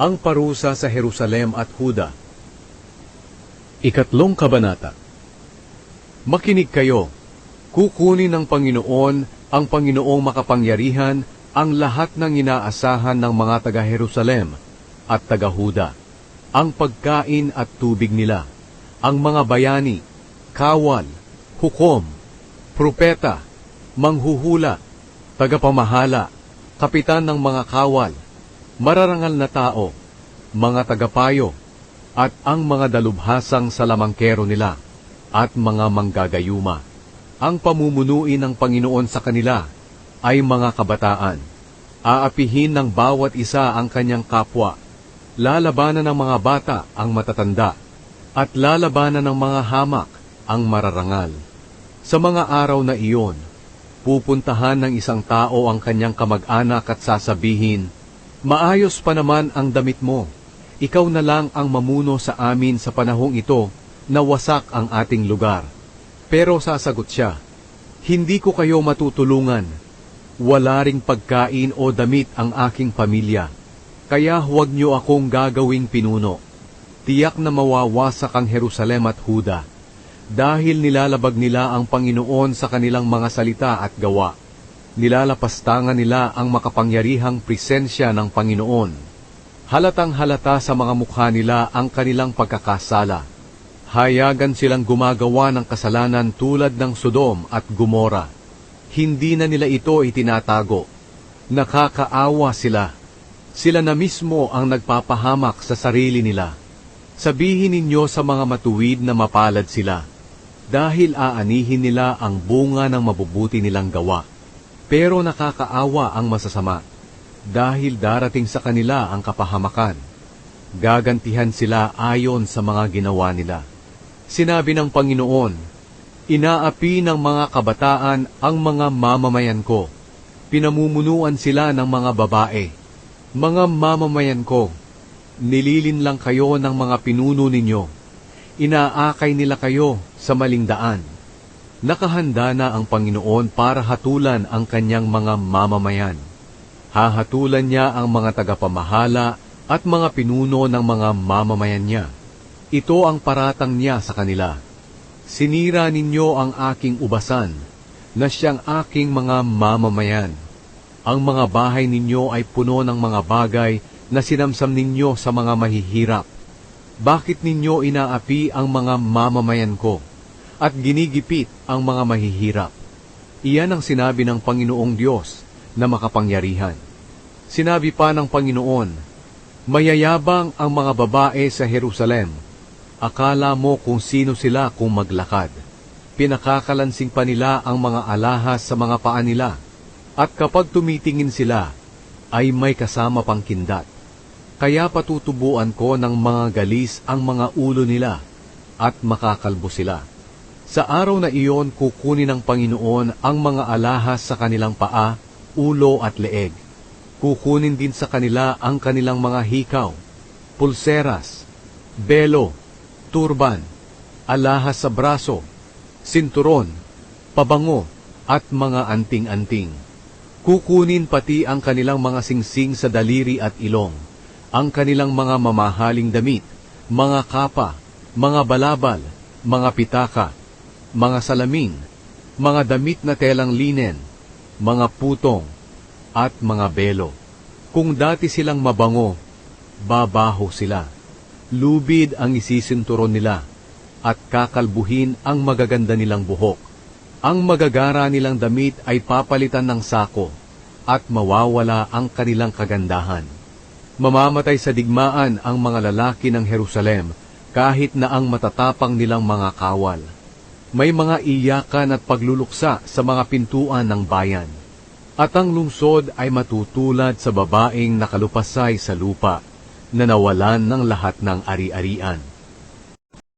Ang parusa sa Jerusalem at Huda. Ikatlong kabanata. Makinig kayo, kukunin ng Panginoon, ang Panginoong makapangyarihan, ang lahat ng inaasahan ng mga taga-Jerusalem at taga-Huda, ang pagkain at tubig nila, ang mga bayani, kawal, hukom, propeta, manghuhula, tagapamahala, kapitan ng mga kawal, mararangal na tao, mga tagapayo, at ang mga dalubhasang salamangkero nila, at mga manggagayuma. Ang pamumunuin ng Panginoon sa kanila ay mga kabataan. Aapihin ng bawat isa ang kanyang kapwa. Lalabanan ng mga bata ang matatanda, at lalabanan ng mga hamak ang mararangal. Sa mga araw na iyon, pupuntahan ng isang tao ang kanyang kamag-anak at sasabihin, "Maayos pa naman ang damit mo. Ikaw na lang ang mamuno sa amin sa panahong ito na wasak ang ating lugar." Pero sasagot siya, "Hindi ko kayo matutulungan. Wala ring pagkain o damit ang aking pamilya. Kaya huwag niyo akong gagawing pinuno. Tiyak na mawawasak ang Jerusalem at Huda, dahil nilalabag nila ang Panginoon sa kanilang mga salita at gawa. Nilalapastangan nila ang makapangyarihang presensya ng Panginoon. Halatang halata sa mga mukha nila ang kanilang pagkakasala. Hayagan silang gumagawa ng kasalanan tulad ng Sodom at Gomora. Hindi na nila ito itinatago. Nakakaawa sila. Sila na mismo ang nagpapahamak sa sarili nila. Sabihin ninyo sa mga matuwid na mapalad sila, dahil aanihin nila ang bunga ng mabubuti nilang gawa. Pero nakakaawa ang masasama, dahil darating sa kanila ang kapahamakan. Gagantihan sila ayon sa mga ginawa nila. Sinabi ng Panginoon, "Inaapi ng mga kabataan ang mga mamamayan ko. Pinamumunuan sila ng mga babae. Mga mamamayan ko, nililinlang kayo ng mga pinuno ninyo. Inaakay nila kayo sa maling daan." Nakahanda na ang Panginoon para hatulan ang kanyang mga mamamayan. Hahatulan niya ang mga tagapamahala at mga pinuno ng mga mamamayan niya. Ito ang paratang niya sa kanila. "Sinira ninyo ang aking ubasan, na siyang aking mga mamamayan. Ang mga bahay ninyo ay puno ng mga bagay na sinamsam ninyo sa mga mahihirap. Bakit ninyo inaapi ang mga mamamayan ko, at ginigipit ang mga mahihirap?" Iyan ang sinabi ng Panginoong Diyos na makapangyarihan. Sinabi pa ng Panginoon, "Mayayabang ang mga babae sa Jerusalem. Akala mo kung sino sila kung maglakad. Pinakakalansing pa nila ang mga alahas sa mga paa nila, at kapag tumitingin sila, ay may kasama pang kindat. Kaya patutubuan ko ng mga galis ang mga ulo nila, at makakalbo sila. Sa araw na iyon kukunin ng Panginoon ang mga alahas sa kanilang paa, ulo at leeg. Kukunin din sa kanila ang kanilang mga hikaw, pulseras, belo, turban, alahas sa braso, sinturon, pabango, at mga anting-anting. Kukunin pati ang kanilang mga singsing sa daliri at ilong, ang kanilang mga mamahaling damit, mga kapa, mga balabal, mga pitaka, mga salamin, mga damit na telang linen, mga putong, at mga belo. Kung dati silang mabango, babaho sila. Lubid ang isisinturon nila, at kakalbuhin ang magaganda nilang buhok. Ang magagara nilang damit ay papalitan ng sako, at mawawala ang kanilang kagandahan. Mamamatay sa digmaan ang mga lalaki ng Jerusalem, kahit na ang matatapang nilang mga kawal. May mga iyakan at pagluluksa sa mga pintuan ng bayan. At ang lungsod ay matutulad sa babaeng nakalupasay sa lupa, na nawalan ng lahat ng ari-arian.